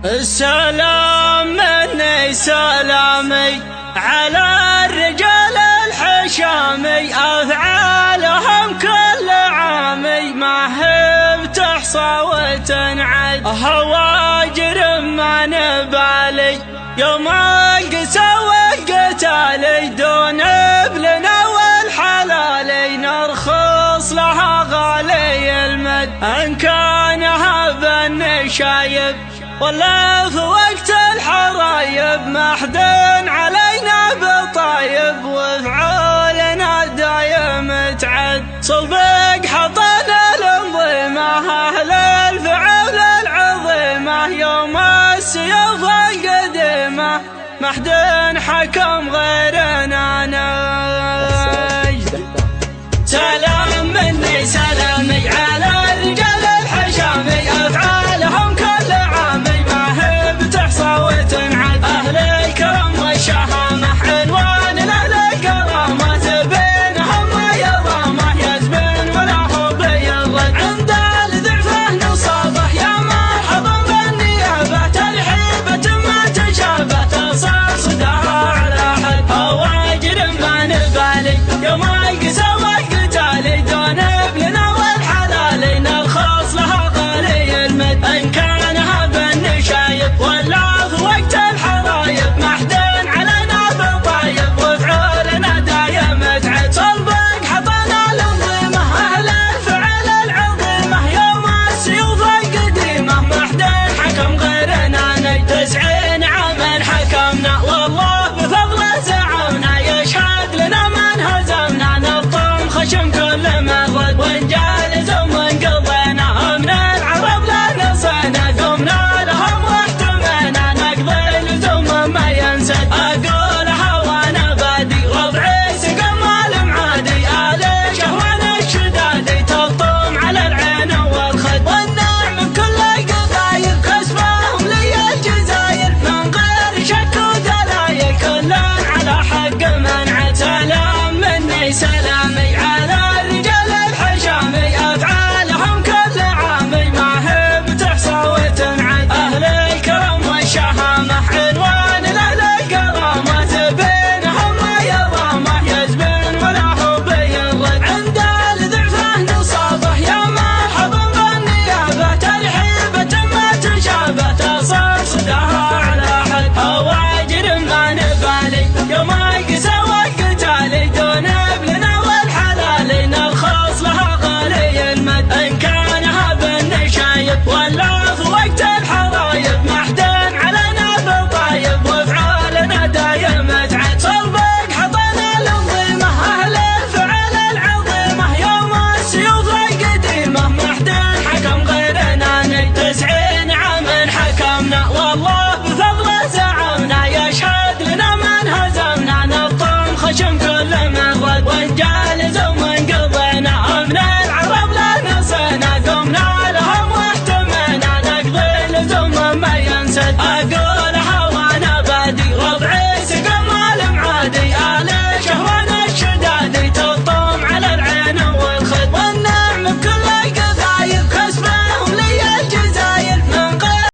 السلام مني سلامي على الرجال الحشامي، أفعالهم كل عامي ما هي بتحصى وتنعد، هواجر ما نبالي يوم القسى والقتالي، دون ابلنا والحلالي نرخص لها غالي المد، ان كانها بالنشايب ولا في وقت الحرايب، ما حد علينا بطايب وفعولنا دايم تعد، صلبك حطنا الانظمة اهل الفعول العظيمة، يوم السيوف القديمة ما حد حكم غيرنا.